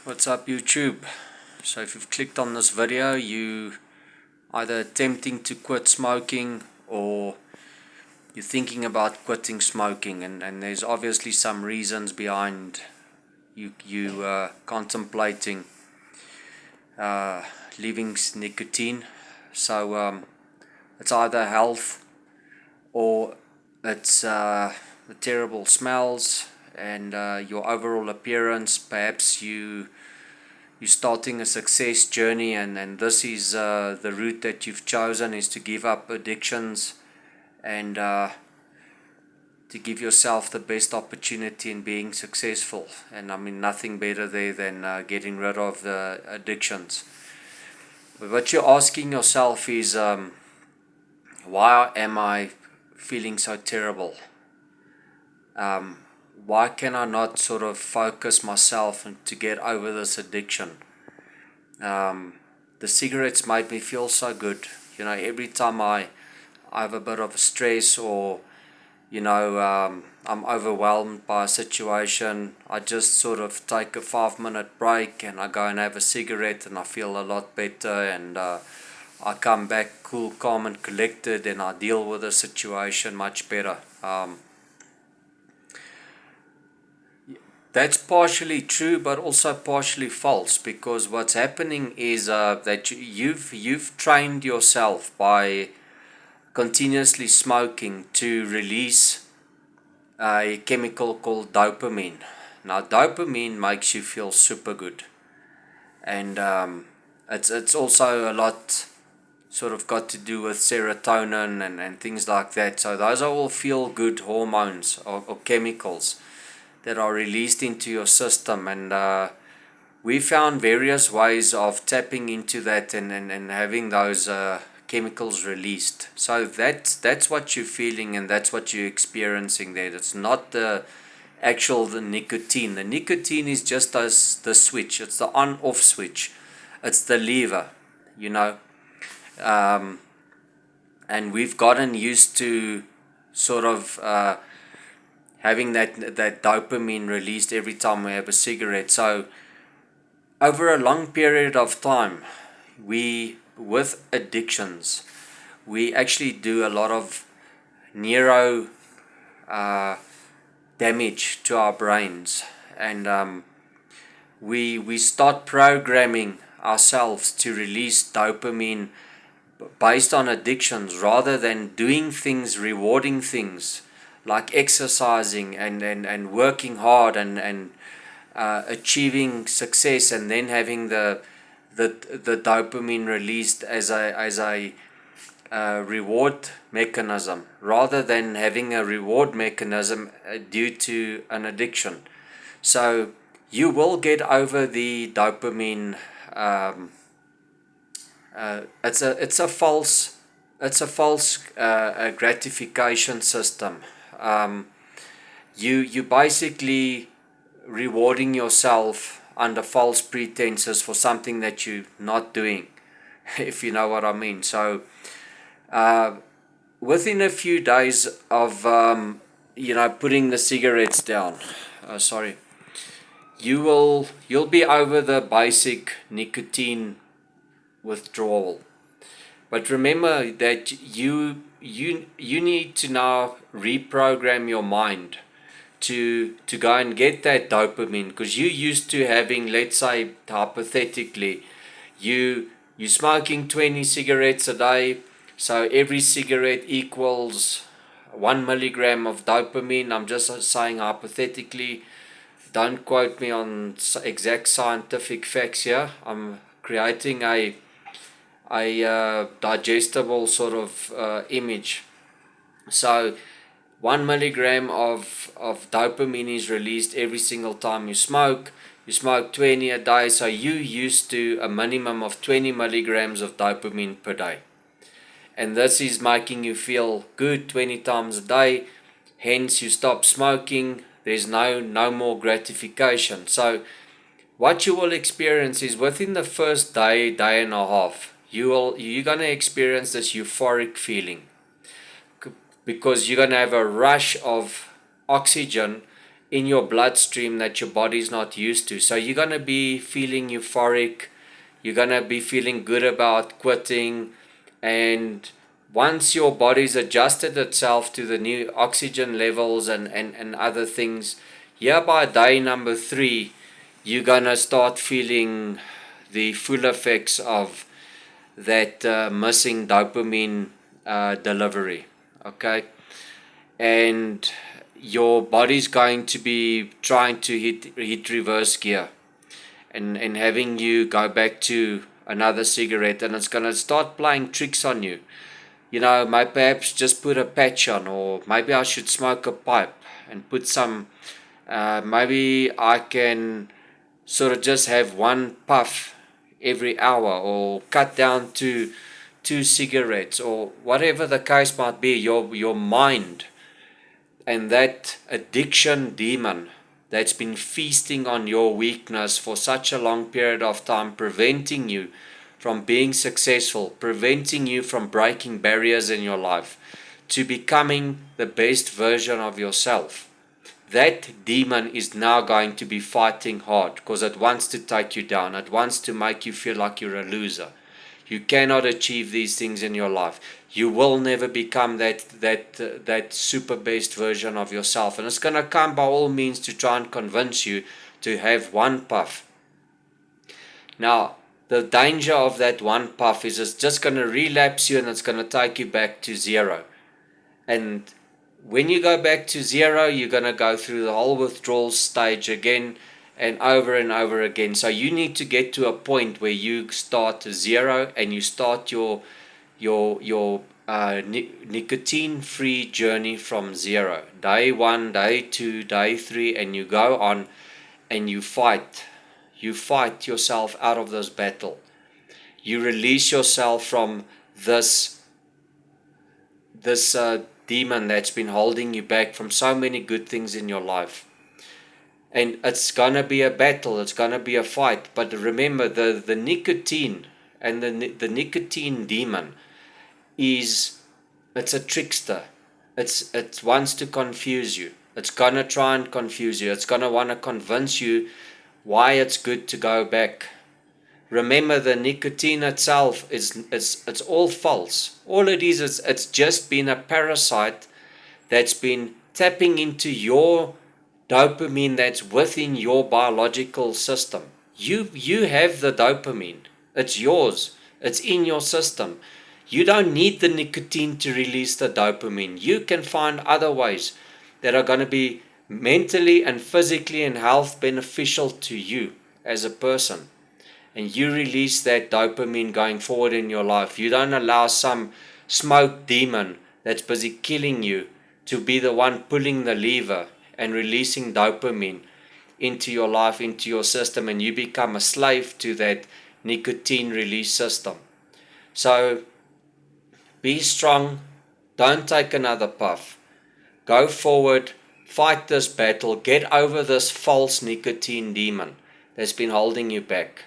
What's up YouTube? So if you've clicked on this video, you either attempting to quit smoking or you're thinking about quitting smoking, and there's obviously some reasons behind you contemplating leaving nicotine. So it's either health or it's the terrible smells and your overall appearance. Perhaps you're starting a success journey, and this is the route that you've chosen, is to give up addictions and to give yourself the best opportunity in being successful. And I mean, nothing better there than getting rid of the addictions. But what you're asking yourself is, why am I feeling so terrible? Why can I not sort of focus myself and to get over this addiction? The cigarettes make me feel so good. Every time I have a bit of stress, or I'm overwhelmed by a situation, I just sort of take a 5-minute break and I go and have a cigarette and I feel a lot better, and I come back cool, calm and collected, and I deal with the situation much better. That's partially true, but also partially false, because what's happening is that you've trained yourself by continuously smoking to release a chemical called dopamine. Now, dopamine makes you feel super good, and it's also a lot sort of got to do with serotonin and things like that. So those are all feel good hormones or chemicals that are released into your system, and we found various ways of tapping into that and having those chemicals released. So that's what you're feeling, and that's what you're experiencing there. It's not the nicotine. The nicotine is just the switch. It's the on-off switch. It's the lever, you know. And we've gotten used to sort of having that dopamine released every time we have a cigarette. So over a long period of time, with addictions, we actually do a lot of neuro damage to our brains, and we start programming ourselves to release dopamine based on addictions, rather than doing things, rewarding things like exercising and working hard and achieving success, and then having the dopamine released as a reward mechanism, rather than having a reward mechanism due to an addiction. So you will get over the dopamine. It's a false gratification system. You basically rewarding yourself under false pretenses for something that you're not doing, if you know what I mean. So within a few days of putting the cigarettes down, you'll be over the basic nicotine withdrawal. But remember that you need to now reprogram your mind to go and get that dopamine, because you used to having, let's say hypothetically, you're smoking 20 cigarettes a day, so every cigarette equals 1 milligram of dopamine. I'm just saying hypothetically, don't quote me on exact scientific facts here. I'm creating a digestible sort of image. So 1 milligram of dopamine is released every single time you smoke. You smoke 20 a day, so you used to a minimum of 20 milligrams of dopamine per day. And this is making you feel good 20 times a day. Hence, you stop smoking. There's no more gratification. So what you will experience is, within the first day and a half, you're going to experience this euphoric feeling, because you're going to have a rush of oxygen in your bloodstream that your body's not used to. So you're going to be feeling euphoric, you're going to be feeling good about quitting, and once your body's adjusted itself to the new oxygen levels and other things, yeah, by day number 3, you're going to start feeling the full effects of that missing dopamine delivery. Okay, and your body's going to be trying to hit reverse gear and having you go back to another cigarette, and it's going to start playing tricks on you. You know, maybe perhaps just put a patch on, or maybe I should smoke a pipe and put some, maybe I can sort of just have one puff every hour, or cut down to 2 cigarettes, or whatever the case might be. Your mind and that addiction demon that's been feasting on your weakness for such a long period of time, preventing you from being successful, preventing you from breaking barriers in your life, to becoming the best version of yourself. That demon is now going to be fighting hard because it wants to take you down. It wants to make you feel like you're a loser. You cannot achieve these things in your life. You will never become that super best version of yourself. And it's going to come by all means to try and convince you to have one puff. Now, the danger of that one puff is it's just going to relapse you, and it's going to take you back to zero. And when you go back to zero, you're going to go through the whole withdrawal stage again and over again. So you need to get to a point where you start zero and you start your nicotine free journey from zero. Day 1, day 2, day 3, and you go on and you fight. You fight yourself out of this battle. You release yourself from this demon that's been holding you back from so many good things in your life. And it's going to be a battle, it's going to be a fight. But remember, the nicotine and the nicotine demon it's a trickster. It wants to confuse you. It's going to try and confuse you. It's going to want to convince you why it's good to go back. Remember, the nicotine itself it's all false. All it is it's just been a parasite that's been tapping into your dopamine that's within your biological system. You have the dopamine. It's yours. It's in your system. You don't need the nicotine to release the dopamine. You can find other ways that are going to be mentally and physically and health beneficial to you as a person. And you release that dopamine going forward in your life. You don't allow some smoke demon that's busy killing you to be the one pulling the lever and releasing dopamine into your life, into your system, and you become a slave to that nicotine release system. So be strong. Don't take another puff. Go forward. Fight this battle. Get over this false nicotine demon that's been holding you back.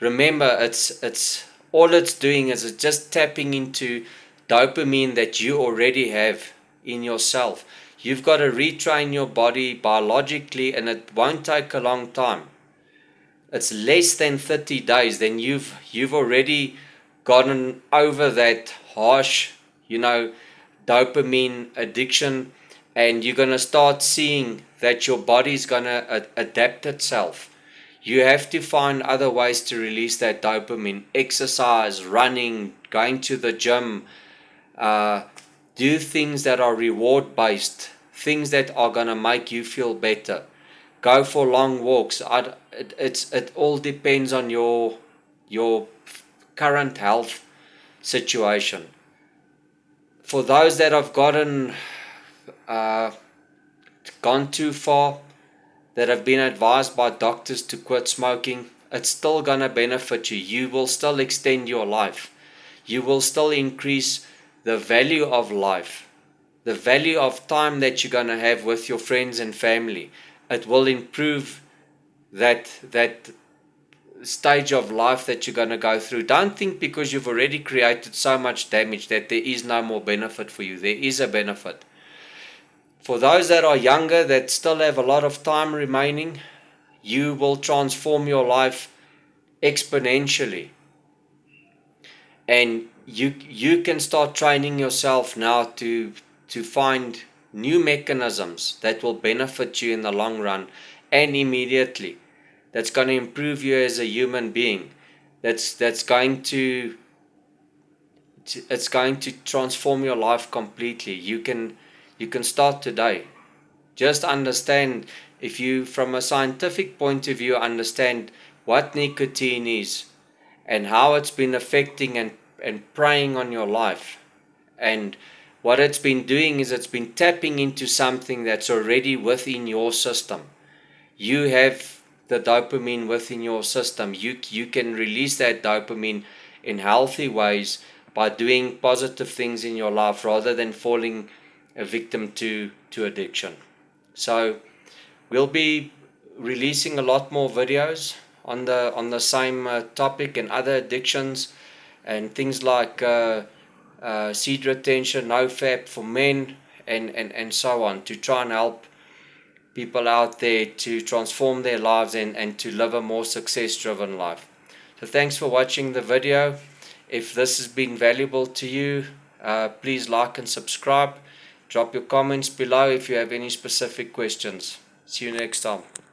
Remember, it's all it's doing is it's just tapping into dopamine that you already have in yourself. You've got to retrain your body biologically, and it won't take a long time. It's less than 30 days, then you've already gotten over that harsh, dopamine addiction, and you're going to start seeing that your body's going to adapt itself. You have to find other ways to release that dopamine. Exercise, running, going to the gym, do things that are reward based, things that are going to make you feel better. Go for long walks. It all depends on your current health situation. For those that have gone too far, that have been advised by doctors to quit smoking, it's still going to benefit you. You will still extend your life. You will still increase the value of life, the value of time that you're going to have with your friends and family. It will improve that stage of life that you're going to go through. Don't think because you've already created so much damage that there is no more benefit for you. There is a benefit. For those that are younger, that still have a lot of time remaining, you will transform your life exponentially. And you can start training yourself now to find new mechanisms that will benefit you in the long run and immediately. That's going to improve you as a human being. That's going to it's going to transform your life completely. You can start today. Just understand, if you from a scientific point of view understand what nicotine is and how it's been affecting and preying on your life, and what it's been doing is it's been tapping into something that's already within your system. You have the dopamine within your system. You can release that dopamine in healthy ways by doing positive things in your life rather than falling a victim to addiction. So we'll be releasing a lot more videos on the same topic and other addictions, and things like seed retention, no-fap for men, and so on, to try and help people out there to transform their lives and to live a more success-driven life. So thanks for watching the video. If this has been valuable to you, please like and subscribe. Drop your comments below if you have any specific questions. See you next time.